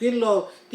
3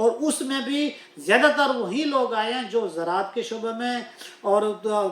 اور اس میں بھی زیادہ تر وہی لوگ آئے ہیں جو زراعت کے شعبے میں اور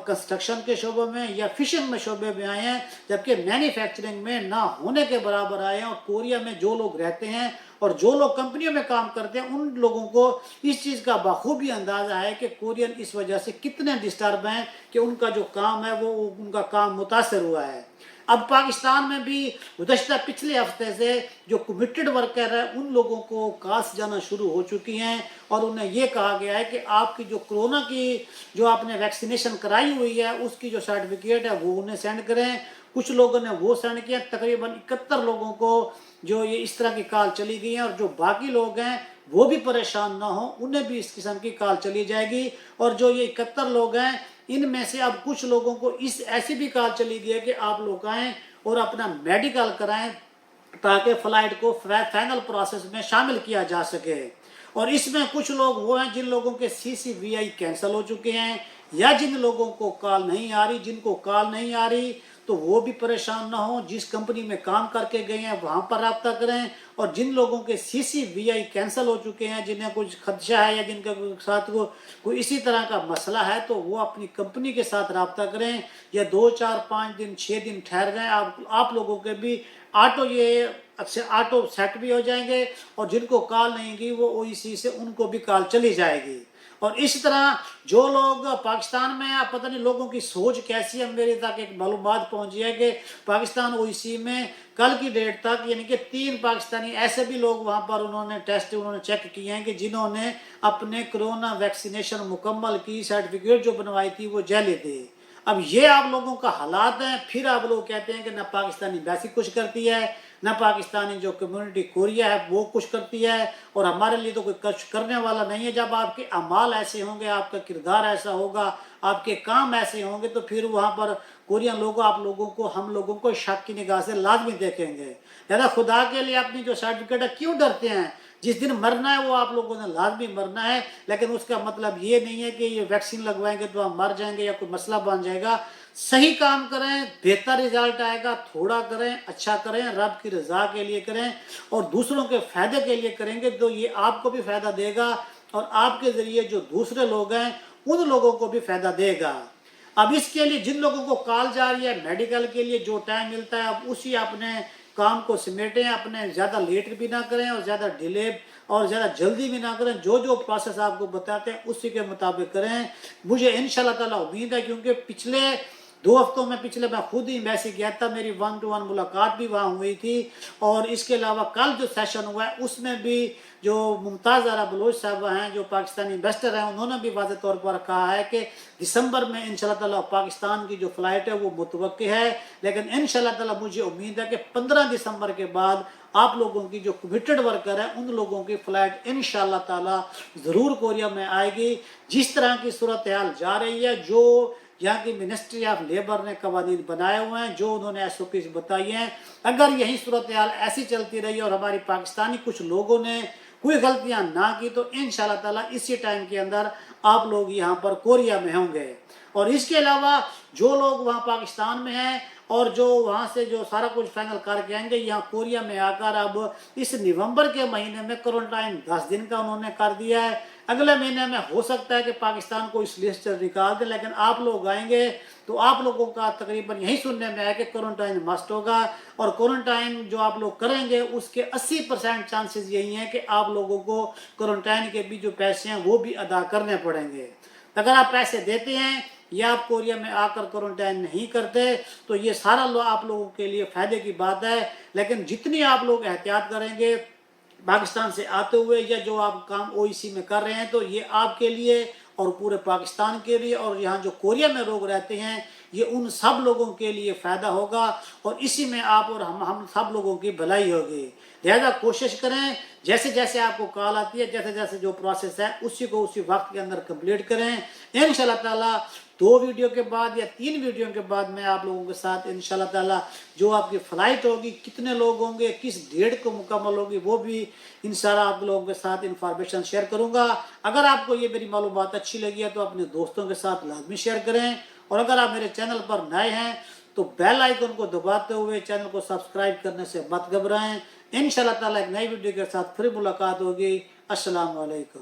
کنسٹرکشن کے شعبے میں یا فشنگ میں شعبے میں آئے ہیں، جبکہ مینوفیکچرنگ میں نہ ہونے کے برابر آئے ہیں۔ اور کوریا میں جو لوگ رہتے ہیں اور جو لوگ کمپنیوں میں کام کرتے ہیں ان لوگوں کو اس چیز کا بخوبی اندازہ ہے کہ کورین اس وجہ سے کتنے ڈسٹرب ہیں کہ ان کا جو کام ہے وہ ان کا کام متاثر ہوا ہے۔ اب پاکستان میں بھی گزشتہ پچھلے ہفتے سے جو کمیٹڈ ورکر ہے ان لوگوں کو کالس جانا شروع ہو چکی ہیں، اور انہیں یہ کہا گیا ہے کہ آپ کی جو کرونا کی جو آپ نے ویکسینیشن کرائی ہوئی ہے اس کی جو سرٹیفکیٹ ہے وہ انہیں سینڈ کریں۔ کچھ لوگوں نے وہ سینڈ کیا، تقریباً 71 لوگوں کو جو یہ اس طرح کی کال چلی گئی ہیں، اور جو باقی لوگ ہیں وہ بھی پریشان نہ ہوں، انہیں بھی اس قسم کی کال چلی جائے گی۔ اور جو یہ 71 لوگ ہیں ان میں سے اب کچھ لوگوں کو ایسی بھی کال چلی گئی ہے کہ آپ لوگ آئیں اور اپنا میڈیکل کرائیں تاکہ فلائٹ کو فائنل پروسیس میں شامل کیا جا سکے۔ اور اس میں کچھ لوگ وہ ہیں جن لوگوں کے CCVI کینسل ہو چکے ہیں، یا جن لوگوں کو کال نہیں آ رہی۔ جن کو کال نہیں آ رہی تو وہ بھی پریشان نہ ہوں، جس کمپنی میں کام کر کے گئے ہیں وہاں پر رابطہ کریں۔ اور جن لوگوں کے CCVI کینسل ہو چکے ہیں، جنہیں کچھ خدشہ ہے یا جن کے ساتھ کوئی اسی طرح کا مسئلہ ہے، تو وہ اپنی کمپنی کے ساتھ رابطہ کریں، یا 2 4 5 دن 6 دن ٹھہر جائیں۔ آپ لوگوں کے بھی آٹو سیٹ بھی ہو جائیں گے، اور جن کو کال نہیں گی وہ OEC سے ان کو بھی کال چلی جائے گی۔ اور اس طرح جو لوگ پاکستان میں، پتہ نہیں لوگوں کی سوچ کیسی ہے، میرے تک ایک معلومات پہنچی ہے کہ پاکستان OEC میں کل کی ڈیٹ تک یعنی کہ 3 پاکستانی ایسے بھی لوگ وہاں پر انہوں نے چیک کیے ہیں کہ جنہوں نے اپنے کرونا ویکسینیشن مکمل کی، سرٹیفکیٹ جو بنوائی تھی وہ جعلی تھی۔ اب یہ آپ لوگوں کا حالات ہیں، پھر آپ لوگ کہتے ہیں کہ نہ پاکستانی ایمبیسی کچھ کرتی ہے، نہ پاکستانی جو کمیونٹی کوریا ہے وہ کچھ کرتی ہے، اور ہمارے لیے تو کوئی کچھ کرنے والا نہیں ہے۔ جب آپ کے اعمال ایسے ہوں گے، آپ کا کردار ایسا ہوگا، آپ کے کام ایسے ہوں گے، تو پھر وہاں پر کورین لوگ آپ لوگوں کو، ہم لوگوں کو شک کی نگاہ سے لازمی دیکھیں گے۔ لہذا خدا کے لیے اپنی جو سرٹیفکیٹ ہے کیوں ڈرتے ہیں؟ جس دن مرنا ہے وہ آپ لوگوں نے لازمی مرنا ہے، لیکن اس کا مطلب یہ نہیں ہے کہ یہ ویکسین لگوائیں گے تو ہم مر جائیں گے یا کوئی مسئلہ بن جائے گا۔ صحیح کام کریں، بہتر رزلٹ آئے گا، تھوڑا کریں، اچھا کریں، رب کی رضا کے لیے کریں، اور دوسروں کے فائدے کے لیے کریں گے تو یہ آپ کو بھی فائدہ دے گا، اور آپ کے ذریعے جو دوسرے لوگ ہیں ان لوگوں کو بھی فائدہ دے گا۔ اب اس کے لیے جن لوگوں کو کال جا رہی ہے میڈیکل کے لیے، جو ٹائم ملتا ہے اب اسی اپنے کام کو سمیٹیں، اپنے زیادہ لیٹ بھی نہ کریں اور زیادہ ڈیلے اور زیادہ جلدی بھی نہ کریں۔ جو پروسیس آپ کو بتاتے ہیں اسی کے مطابق کریں۔ مجھے انشاءاللہ تعالیٰ امید ہے، کیونکہ پچھلے 2 ہفتوں میں میں خود ہی ایمبیسی گیا تھا، میری 1 to 1 ملاقات بھی وہاں ہوئی تھی، اور اس کے علاوہ کل جو سیشن ہوا ہے اس میں بھی جو ممتاز آرا بلوچ صاحب ہیں، جو پاکستانی انویسٹر ہیں، انہوں نے بھی واضح طور پر کہا ہے کہ دسمبر میں انشاءاللہ تعالیٰ پاکستان کی جو فلائٹ ہے وہ متوقع ہے، لیکن انشاءاللہ تعالیٰ مجھے امید ہے کہ 15 دسمبر کے بعد آپ لوگوں کی جو کمیٹڈ ورکر ہیں ان لوگوں کی فلائٹ انشاءاللہ تعالیٰ ضرور کوریا میں آئے گی۔ جس طرح کی صورتحال جا رہی ہے، جو یہاں کی منسٹری آف لیبر نے قوانین بنائے ہوئے ہیں، جو انہوں نے SOPs بتائی ہیں، اگر یہی صورتحال ایسی چلتی رہی اور ہماری پاکستانی کچھ لوگوں نے کوئی غلطیاں نہ کی تو انشاءاللہ تعالیٰ اسی ٹائم کے اندر آپ لوگ یہاں پر کوریا میں ہوں گے۔ اور اس کے علاوہ جو لوگ وہاں پاکستان میں ہیں اور جو وہاں سے جو سارا کچھ فائنل کر کے آئیں گے، یہاں کوریا میں آ کر اب اس نومبر کے مہینے میں کوارنٹائن 10 دن کا انہوں نے کر دیا ہے۔ اگلے مہینے میں ہو سکتا ہے کہ پاکستان کو اس لسٹ سے نکال دیں، لیکن آپ لوگ آئیں گے تو آپ لوگوں کا تقریباً یہی سننے میں آیا کہ کوارنٹائن مسٹ ہوگا، اور کوارنٹائن جو آپ لوگ کریں گے اس کے 80% چانسز یہی ہیں کہ آپ لوگوں کو کوارنٹائن کے بھی جو پیسے ہیں وہ بھی ادا کرنے پڑیں گے۔ اگر آپ پیسے دیتے ہیں یا آپ کوریا میں آ کر کوارنٹائن نہیں کرتے تو یہ سارا آپ لوگوں کے لیے فائدے کی بات ہے، لیکن جتنی آپ لوگ احتیاط کریں گے پاکستان سے آتے ہوئے یا جو آپ کام OEC میں کر رہے ہیں، تو یہ آپ کے لیے اور پورے پاکستان کے لیے اور یہاں جو کوریا میں لوگ رہتے ہیں یہ ان سب لوگوں کے لیے فائدہ ہوگا، اور اسی میں آپ اور ہم سب لوگوں کی بھلائی ہوگی۔ لہذا کوشش کریں جیسے جیسے آپ کو کال آتی ہے، جیسے جیسے جو پروسیس ہے اسی کو اسی وقت کے اندر کمپلیٹ کریں۔ انشاءاللہ تعالیٰ 2 ویڈیو کے بعد یا 3 ویڈیو کے بعد میں آپ لوگوں کے ساتھ انشاءاللہ تعالیٰ جو آپ کی فلائٹ ہوگی، کتنے لوگ ہوں گے، کس ڈیٹ کو مکمل ہوگی، وہ بھی انشاءاللہ آپ لوگوں کے ساتھ انفارمیشن شیئر کروں گا۔ اگر آپ کو یہ میری معلومات اچھی لگی ہے تو اپنے دوستوں کے ساتھ لازمی شیئر کریں، اور اگر آپ میرے چینل پر نئے ہیں تو بیل آئیکن کو دباتے ہوئے چینل کو سبسکرائب کرنے سے مت گھبرائیں۔ انشاءاللہ تعالیٰ ایک نئی ویڈیو کے ساتھ پھر ملاقات ہوگی۔ السلام علیکم.